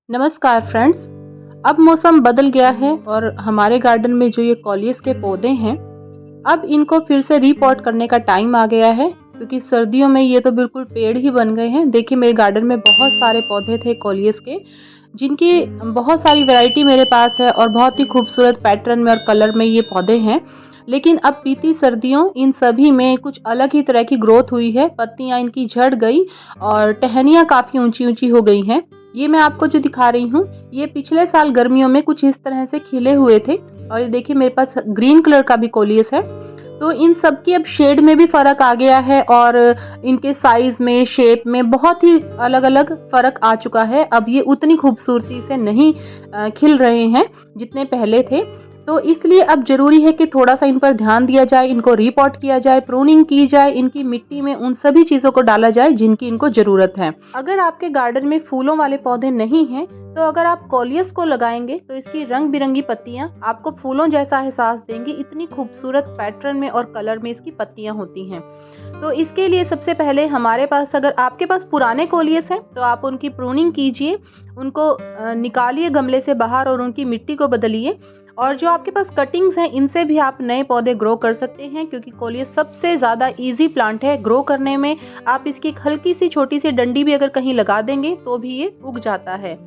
नमस्कार फ्रेंड्स। अब मौसम बदल गया है और हमारे गार्डन में जो ये कॉलियस के पौधे हैं, अब इनको फिर से रीपॉट करने का टाइम आ गया है, क्योंकि सर्दियों में ये तो बिल्कुल पेड़ ही बन गए हैं। देखिए, मेरे गार्डन में बहुत सारे पौधे थे कॉलियस के, जिनकी बहुत सारी वैरायटी मेरे पास है और बहुत ही खूबसूरत पैटर्न में और कलर में ये पौधे हैं। लेकिन अब बीती सर्दियों इन सभी में कुछ अलग ही तरह की ग्रोथ हुई है। पत्तियां इनकी झड़ गई और टहनियां काफ़ी ऊंची ऊंची हो गई हैं। ये मैं आपको जो दिखा रही हूँ, ये पिछले साल गर्मियों में कुछ इस तरह से खिले हुए थे। और ये देखिए, मेरे पास ग्रीन कलर का भी कोलियस है। तो इन सब की अब शेड में भी फ़र्क आ गया है और इनके साइज़ में, शेप में बहुत ही अलग-अलग फ़र्क आ चुका है। अब ये उतनी खूबसूरती से नहीं खिल रहे हैं जितने पहले थे। तो इसलिए अब ज़रूरी है कि थोड़ा-सा इन पर ध्यान दिया जाए, इनको रीपॉट किया जाए, प्रूनिंग की जाए, इनकी मिट्टी में उन सभी चीज़ों को डाला जाए जिनकी इनको ज़रूरत है। अगर आपके गार्डन में फूलों वाले पौधे नहीं हैं, तो अगर आप कॉलियस को लगाएंगे तो इसकी रंग-बिरंगी पत्तियां आपको फूलों जैसा एहसास देंगी। इतनी खूबसूरत पैटर्न में और कलर में इसकी पत्तियां होती हैं। तो इसके लिए सबसे पहले हमारे पास, अगर आपके पास पुराने कॉलियस हैं तो आप उनकी प्रूनिंग कीजिए, उनको निकालिए गमले से बाहर और उनकी मिट्टी को बदलिए। और जो आपके पास कटिंग्स हैं, इनसे भी आप नए पौधे ग्रो कर सकते हैं, क्योंकि कॉलियस सबसे ज़्यादा इजी प्लांट है ग्रो करने में। आप इसकी एक हल्की सी छोटी सी डंडी भी अगर कहीं लगा देंगे तो भी ये उग जाता है।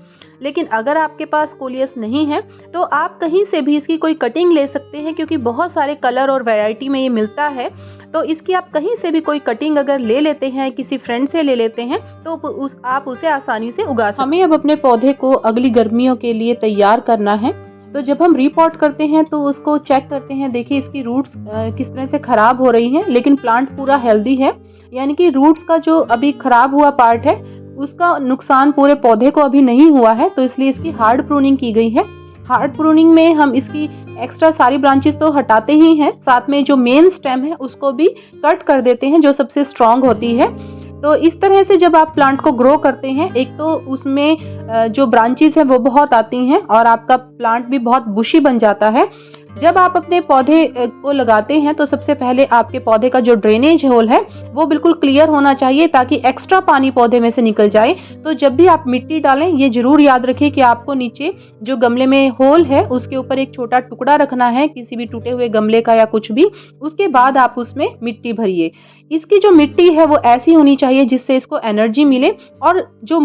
लेकिन अगर आपके पास कॉलियस नहीं है तो आप कहीं से भी इसकी कोई कटिंग ले सकते हैं, क्योंकि बहुत सारे कलर और वैरायटी में ये मिलता है। तो इसकी आप कहीं से भी कोई कटिंग अगर ले लेते हैं, किसी फ्रेंड से ले लेते हैं, तो आप उसे आसानी से उगा सकते हैं। हमें अब अपने पौधे को अगली गर्मियों के लिए तैयार करना है। तो जब हम रीपॉट करते हैं तो उसको चेक करते हैं। देखिए, इसकी रूट्स किस तरह से खराब हो रही हैं, लेकिन प्लांट पूरा हेल्दी है। यानी कि रूट्स का जो अभी खराब हुआ पार्ट है, उसका नुकसान पूरे पौधे को अभी नहीं हुआ है। तो इसलिए इसकी हार्ड प्रूनिंग की गई है। हार्ड प्रूनिंग में हम इसकी एक्स्ट्रा सारी ब्रांचेस तो हटाते ही हैं, साथ में जो मेन स्टेम है उसको भी कट कर देते हैं, जो सबसे स्ट्रांग होती है। तो इस तरह से जब आप प्लांट को ग्रो करते हैं, एक तो उसमें जो ब्रांचेस हैं वो बहुत आती हैं और आपका प्लांट भी बहुत बुशी बन जाता है। जब आप अपने पौधे को लगाते हैं तो सबसे पहले आपके पौधे का जो ड्रेनेज होल है वो बिल्कुल क्लियर होना चाहिए, ताकि एक्स्ट्रा पानी पौधे में से निकल जाए। तो जब भी आप मिट्टी डालें, ये जरूर याद रखें कि आपको नीचे जो गमले में होल है उसके ऊपर एक छोटा टुकड़ा रखना है, किसी भी टूटे हुए गमले का या कुछ भी। उसके बाद आप उसमें मिट्टी भरिए। इसकी जो मिट्टी है वो ऐसी होनी चाहिए जिससे इसको एनर्जी मिले, और जो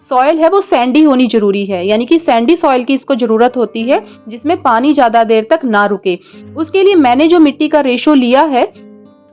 सॉइल है वो सैंडी होनी जरूरी है, यानी कि सैंडी सॉइल की इसको जरूरत होती है, जिसमें पानी ज्यादा देर तक ना रुके। उसके लिए मैंने जो मिट्टी का रेशो लिया है,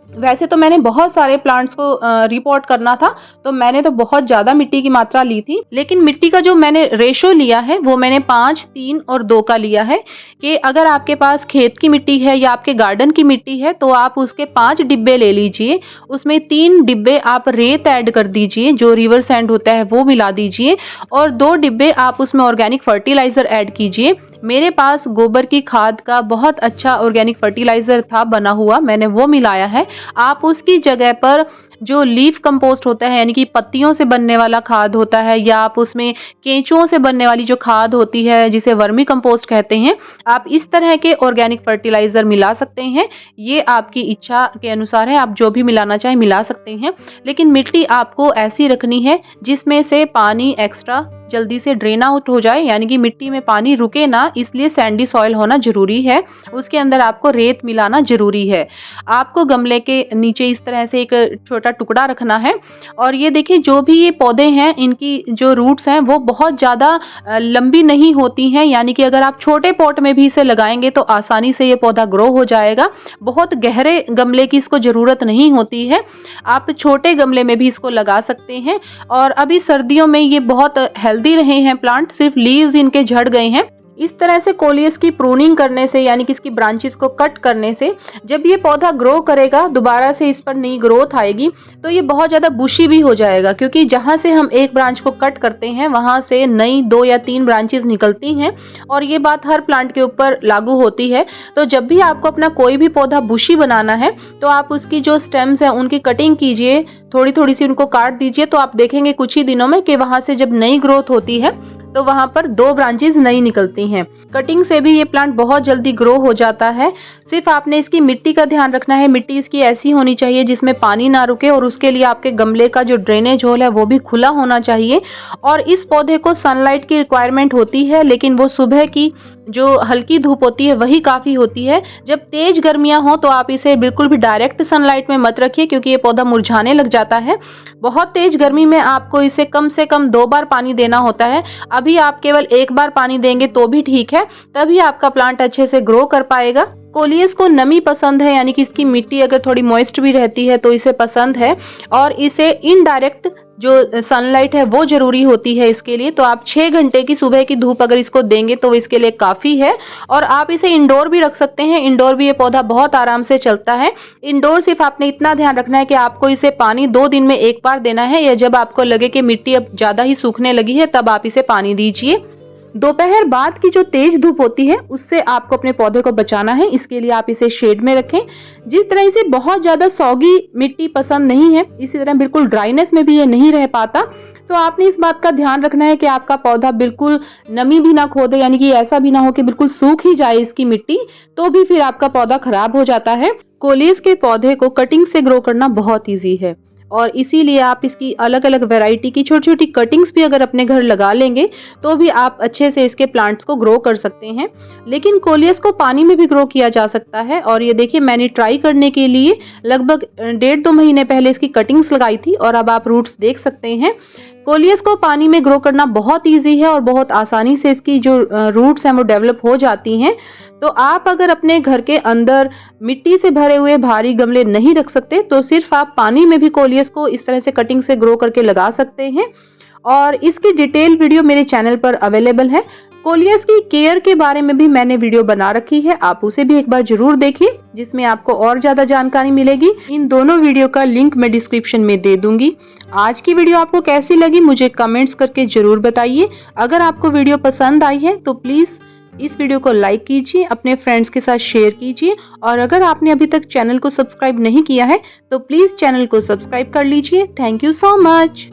वैसे तो मैंने बहुत सारे प्लांट्स को रिपोर्ट करना था, तो मैंने तो बहुत ज़्यादा मिट्टी की मात्रा ली थी। लेकिन मिट्टी का जो मैंने रेशो लिया है वो मैंने 5, 3 और 2 का लिया है। कि अगर आपके पास खेत की मिट्टी है या आपके गार्डन की मिट्टी है तो आप उसके 5 डिब्बे ले लीजिए। उसमें 3 डिब्बे आप रेत ऐड कर दीजिए, जो रिवर सैंड होता है वो मिला दीजिए, और 2 डिब्बे आप उसमें ऑर्गेनिक फर्टिलाइज़र ऐड कीजिए। मेरे पास गोबर की खाद का बहुत अच्छा ऑर्गेनिक फर्टिलाइज़र था बना हुआ, मैंने वो मिलाया है। आप उसकी जगह पर जो लीफ कंपोस्ट होता है, यानी कि पत्तियों से बनने वाला खाद होता है, या आप उसमें केंचुओं से बनने वाली जो खाद होती है जिसे वर्मी कंपोस्ट कहते हैं, आप इस तरह के ऑर्गेनिक फर्टिलाइज़र मिला सकते हैं। ये आपकी इच्छा के अनुसार है, आप जो भी मिलाना चाहें मिला सकते हैं। लेकिन मिट्टी आपको ऐसी रखनी है जिसमें से पानी एक्स्ट्रा जल्दी से ड्रेन आउट हो जाए, यानी कि मिट्टी में पानी रुके ना, इसलिए सैंडी सॉइल होना जरूरी है। उसके अंदर आपको रेत मिलाना जरूरी है। आपको गमले के नीचे इस तरह से एक छोटा टुकड़ा रखना है। और ये देखिए, जो भी ये पौधे हैं, इनकी जो रूट्स हैं वो बहुत ज़्यादा लंबी नहीं होती हैं, यानी कि अगर आप छोटे पॉट में भी इसे लगाएंगे तो आसानी से ये पौधा ग्रो हो जाएगा। बहुत गहरे गमले की इसको ज़रूरत नहीं होती है, आप छोटे गमले में भी इसको लगा सकते हैं। और अभी सर्दियों में ये बहुत हेल्दी रहे हैं प्लांट, सिर्फ लीव्स इनके झड़ गए हैं। इस तरह से कोलियस की प्रूनिंग करने से, यानी कि इसकी ब्रांचेस को कट करने से, जब ये पौधा ग्रो करेगा, दोबारा से इस पर नई ग्रोथ आएगी तो ये बहुत ज़्यादा बुशी भी हो जाएगा, क्योंकि जहाँ से हम एक ब्रांच को कट करते हैं वहाँ से नई 2 या 3 ब्रांचेस निकलती हैं। और ये बात हर प्लांट के ऊपर लागू होती है। तो जब भी आपको अपना कोई भी पौधा बुशी बनाना है तो आप उसकी जो स्टेम्स हैं उनकी कटिंग कीजिए, थोड़ी थोड़ी सी उनको काट दीजिए। तो आप देखेंगे कुछ ही दिनों में कि वहाँ से जब नई ग्रोथ होती है तो वहां पर 2 ब्रांचेस नई निकलती हैं। कटिंग से भी ये प्लांट बहुत जल्दी ग्रो हो जाता है। सिर्फ आपने इसकी मिट्टी का ध्यान रखना है। मिट्टी इसकी ऐसी होनी चाहिए जिसमें पानी ना रुके, और उसके लिए आपके गमले का जो ड्रेनेज होल है वो भी खुला होना चाहिए। और इस पौधे को सनलाइट की रिक्वायरमेंट होती है, लेकिन वो सुबह की जो हल्की धूप होती है वही काफ़ी होती है। जब तेज गर्मियां हो तो आप इसे बिल्कुल भी डायरेक्ट सनलाइट में मत रखिए, क्योंकि ये पौधा मुरझाने लग जाता है। बहुत तेज गर्मी में आपको इसे कम से कम 2 बार पानी देना होता है। अभी आप केवल 1 बार पानी देंगे तो भी ठीक है, तभी आपका प्लांट अच्छे से ग्रो कर पाएगा। कोलियस को नमी पसंद है, यानी कि इसकी मिट्टी अगर थोड़ी मॉइस्ट भी रहती है तो इसे पसंद है, और इसे इनडायरेक्ट जो सनलाइट है वो जरूरी होती है इसके लिए। तो आप 6 घंटे की सुबह की धूप अगर इसको देंगे तो इसके लिए काफ़ी है। और आप इसे इंडोर भी रख सकते हैं, इंडोर भी ये पौधा बहुत आराम से चलता है। इंडोर सिर्फ आपने इतना ध्यान रखना है कि आपको इसे पानी 2 दिन में 1 बार देना है, या जब आपको लगे कि मिट्टी अब ज़्यादा ही सूखने लगी है तब आप इसे पानी दीजिए। दोपहर बाद की जो तेज धूप होती है उससे आपको अपने पौधे को बचाना है, इसके लिए आप इसे शेड में रखें। जिस तरह इसे बहुत ज्यादा सौगी मिट्टी पसंद नहीं है, इसी तरह बिल्कुल ड्राइनेस में भी ये नहीं रह पाता। तो आपने इस बात का ध्यान रखना है कि आपका पौधा बिल्कुल नमी भी ना खो दे, यानी कि ऐसा भी ना हो कि बिल्कुल सूख ही जाए इसकी मिट्टी, तो भी फिर आपका पौधा खराब हो जाता है। कोलियस के पौधे को कटिंग से ग्रो करना बहुत ईजी है, और इसीलिए आप इसकी अलग अलग वैरायटी की छोटी छोटी कटिंग्स भी अगर अपने घर लगा लेंगे तो भी आप अच्छे से इसके प्लांट्स को ग्रो कर सकते हैं। लेकिन कोलियस को पानी में भी ग्रो किया जा सकता है, और ये देखिए मैंने ट्राई करने के लिए लगभग 1.5-2 महीने पहले इसकी कटिंग्स लगाई थी, और अब आप रूट्स देख सकते हैं। कोलियस को पानी में ग्रो करना बहुत ईजी है, और बहुत आसानी से इसकी जो रूट्स हैं वो डेवलप हो जाती हैं। तो आप अगर अपने घर के अंदर मिट्टी से भरे हुए भारी गमले नहीं रख सकते तो सिर्फ आप पानी में भी कोलियस को इस तरह से कटिंग से ग्रो करके लगा सकते हैं, और इसकी डिटेल वीडियो मेरे चैनल पर अवेलेबल है। कोलियस की केयर के बारे में भी मैंने वीडियो बना रखी है, आप उसे भी एक बार जरूर देखिए, जिसमें आपको और ज्यादा जानकारी मिलेगी। इन दोनों वीडियो का लिंक मैं डिस्क्रिप्शन में दे दूंगी। आज की वीडियो आपको कैसी लगी मुझे कमेंट्स करके जरूर बताइए। अगर आपको वीडियो पसंद आई है तो प्लीज इस वीडियो को लाइक कीजिए, अपने फ्रेंड्स के साथ शेयर कीजिए, और अगर आपने अभी तक चैनल को सब्सक्राइब नहीं किया है तो प्लीज चैनल को सब्सक्राइब कर लीजिए। Thank you so much.